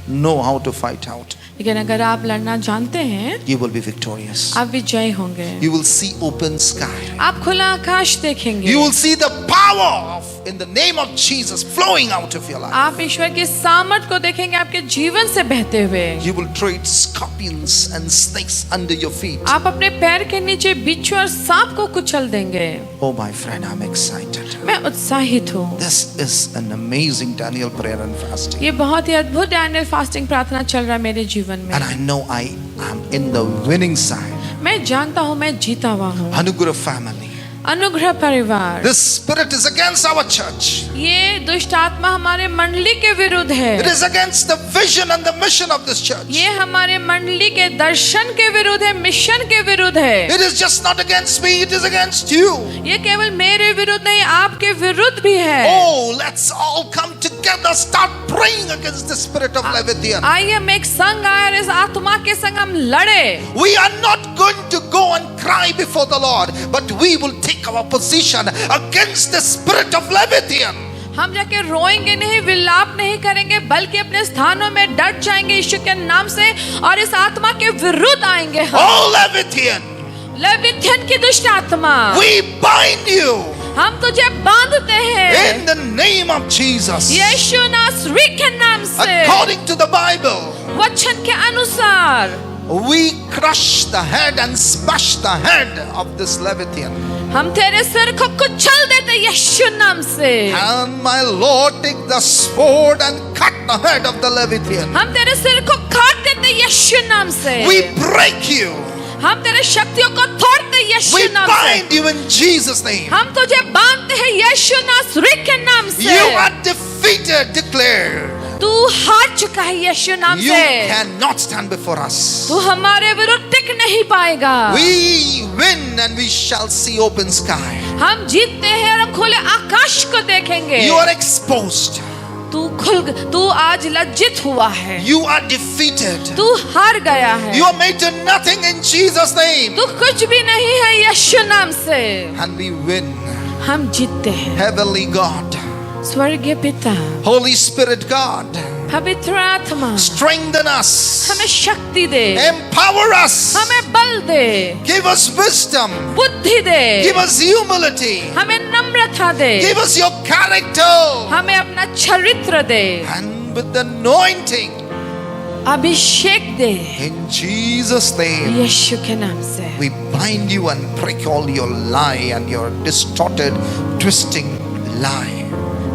know how to fight out, लेकिन अगर आप लड़ना जानते हैं, you will be victorious. आप विजयी होंगे। You will see open sky. आप खुला आकाश देखेंगे। You will see the power of, in the name of Jesus, flowing out of your life. आप ईश्वर की सामर्थ को देखेंगे आपके जीवन से बहते हुए। You will tread scorpions and snakes under your feet. आप अपने पैर के नीचे बिच्छू और सांप को कुचल देंगे। Oh, my friend, I'm excited. मैं उत्साहित हूँ। This is an amazing Daniel prayer and fasting. ये बहुत ही अद्भुत डैनियल फास्टिंग प्रार्थना चल रहा है मेरे जीवन में। And I know I am in the winning side. मैं जानता हूँ मैं जीता हुआ हूँ। Anugrah family. अनुग्रह परिवार। This spirit is against our church. ये दुष्ट आत्मा हमारे मंडली के विरुद्ध है। It is against the vision and the mission of this church. ये हमारे मंडली के दर्शन के विरुद्ध है, मिशन के विरुद्ध है। It is just not against me, it is against you. ये केवल मेरे विरुद्ध नहीं, आपके विरुद्ध भी है। Oh, let's all come together, start praying against the spirit of Leviathan. आइए हम एक संग आए और इस आत्मा के संग हम लड़े। We are not going to go and cry before the Lord, but we will take our position against the spirit of Leviathan. हम जाके रोएंगे नहीं, विलाप नहीं करेंगे, बल्कि अपने स्थानों में डट जाएंगे यीशु के नाम से और इस आत्मा के विरुद्ध आएंगे हम। Oh, Leviathan, लेविथ्यन की दुष्ट आत्मा, we bind you हम तुझे बांधते हैं in the name of Jesus. यीशु नासरी के नाम से। According to the Bible, वचन के अनुसार we crush the head and smash the head of this Leviathan. हम तेरे सिर को कुचल देते यीशु नाम से। And my Lord, take the sword and cut the head of the Leviathan. हम तेरे सिर को काट देते यीशु नाम से। We break you. हम तेरे शक्तियों को तोड़ते यीशु We नाम से। bind you in Jesus' name. हम तुझे बांधते हैं यीशु नासरी के नाम से। You are defeated, declare. तू हार चुका है यीशु नाम You से। cannot stand before us. तू हमारे विरुद्ध टिक नहीं पाएगा। We win and we shall see open sky. हम जीतते हैं और हम खुले आकाश को देखेंगे। You are exposed. तू आज लज्जित हुआ है। You are defeated. तू हार गया है। You are made to nothing in Jesus' name. तू कुछ भी नहीं है यीशु नाम से। And we win. हम जीतते हैं। Heavenly God, स्वर्गीय पिता, Holy Spirit God, पवित्र आत्मा Strengthen us. हमें शक्ति दे, Empower us. हमें बल दे, Give us wisdom. बुद्धि दे, Give us humility. हमें नम्रता दे, Give us your character. हमें अपना चरित्र दे, And with the anointing. Abhishek they, In Jesus' name. यीशु के नाम से We bind you and break all your lie and your distorted, twisting lie.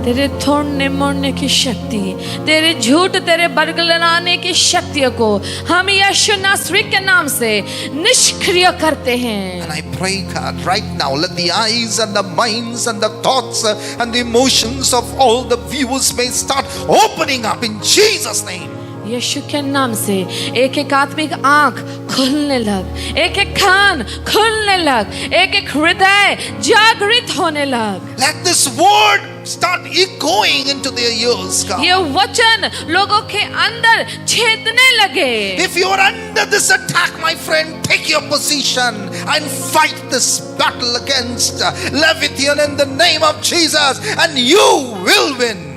तेरे तोड़ने मोड़ने की शक्ति, तेरे झूठ, तेरे बरगलाने की शक्तियों को हम यीशु नासरी के नाम से निष्क्रिय करते हैं। And I pray, God, right now, let the eyes and the minds and the thoughts and the emotions of all the viewers may start opening up in Jesus' name. यीशु के नाम से एक एक आत्मिक आंख खुलने लग, एक एक कान खुलने लग, एक एक हृदय जागृत होने लग। Let this word start echoing into their ears, God. ये वचन लोगों के अंदर छेदने लगे। If you are under this attack, my friend, take your position and fight this battle against Leviathan in the name of Jesus, and you will win.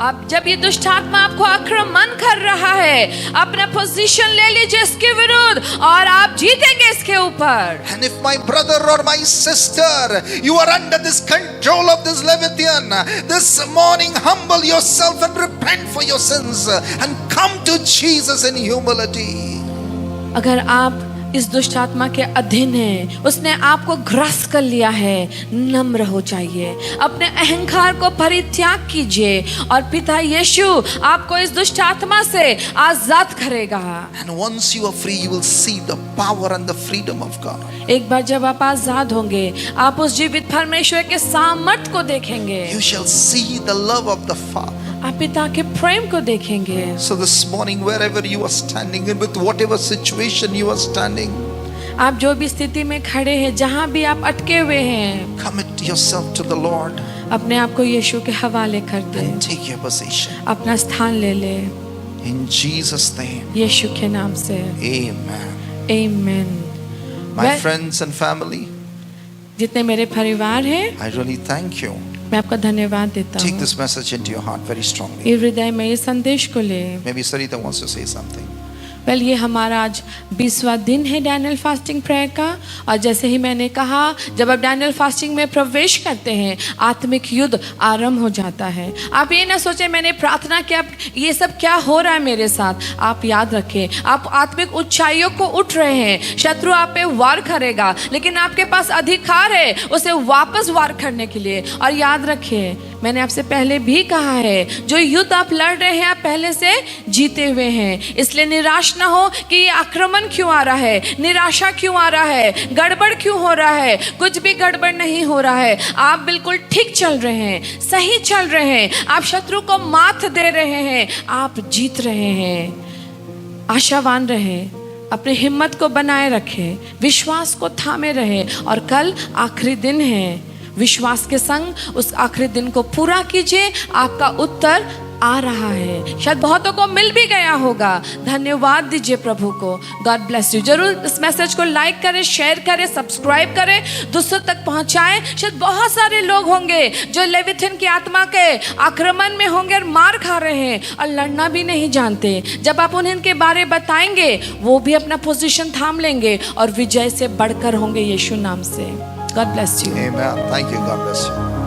अब जब ये दुष्ट आत्मा आपको आक्रमण कर रहा है, अपना पोजीशन ले लीजिए इसके विरुद्ध और आप जीतेंगे इसके ऊपर। And if my brother or my sister, you are under this control of this Leviathan, this morning humble yourself and repent for your sins and come to Jesus in humility. अगर आप इस दुष्ट आत्मा के अधीन हैं, उसने आपको ग्रस्त कर लिया है, नम्र हो जाइए, अपने अहंकार को परित्याग कीजिए और पिता यीशु आपको इस दुष्ट आत्मा से आजाद करेगा। And once you are free, you will see the power and the freedom of God. एक बार जब आप आजाद होंगे, आप उस जीवित परमेश्वर के सामर्थ को देखेंगे, You shall see the love of the Father. आप पिता के प्रेम को देखेंगे। So this morning, wherever you are standing and with whatever situation you are standing, आप जो भी स्थिति में खड़े हैं, जहाँ भी आप अटके हुए हैं, commit yourself to the Lord अपने आप को यीशु के हवाले कर दे, and take your position. अपना स्थान ले ले In Jesus' name, यीशु के नाम से। amen. आमीन। My मैं- friends and family, जितने मेरे परिवार हैं, I really thank you. मैं आपका धन्यवाद देता Take हूँ। this message into your heart very strongly. ये हृदय में इस संदेश को ले। Maybe Sarita wants to say something. Well ये हमारा आज 20वां दिन है डैनियल फास्टिंग प्रेयर का, और जैसे ही मैंने कहा, जब आप डैनियल फास्टिंग में प्रवेश करते हैं, आत्मिक युद्ध आरंभ हो जाता है। आप ये ना सोचें मैंने प्रार्थना किया, ये सब क्या हो रहा है मेरे साथ। आप याद रखें, आप आत्मिक ऊंचाइयों को उठ रहे हैं। शत्रु आप पे वार करेगा, लेकिन आपके पास अधिकार है उसे वापस वार करने के लिए। और याद रखिए, मैंने आपसे पहले भी कहा है, जो युद्ध आप लड़ रहे हैं, आप पहले से जीते हुए हैं। इसलिए निराश ना हो कि ये आक्रमण क्यों आ रहा है, निराशा क्यों आ रहा है, गड़बड़ क्यों हो रहा है। कुछ भी गड़बड़ नहीं हो रहा है। आप बिल्कुल ठीक चल रहे हैं, सही चल रहे हैं। आप शत्रु को मात दे रहे हैं, आप जीत रहे हैं। आशावान रहे, अपनी हिम्मत को बनाए रखें, विश्वास को थामे रहे, और कल आखिरी दिन है। विश्वास के संग उस आखिरी दिन को पूरा कीजिए। आपका उत्तर आ रहा है, शायद बहुतों को मिल भी गया होगा। धन्यवाद दीजिए प्रभु को। God bless you. जरूर इस मैसेज को लाइक करें, शेयर करें, सब्सक्राइब करें, दूसरों तक पहुंचाएं। शायद बहुत सारे लोग होंगे जो लेविथन की आत्मा के आक्रमण में होंगे और मार खा रहे हैं और लड़ना भी नहीं जानते। जब आप उन्हें इनके बारे बताएंगे, वो भी अपना पोजीशन थाम लेंगे और विजय से बढ़कर होंगे यीशु नाम से। God bless you. Amen. Thank you. God bless you.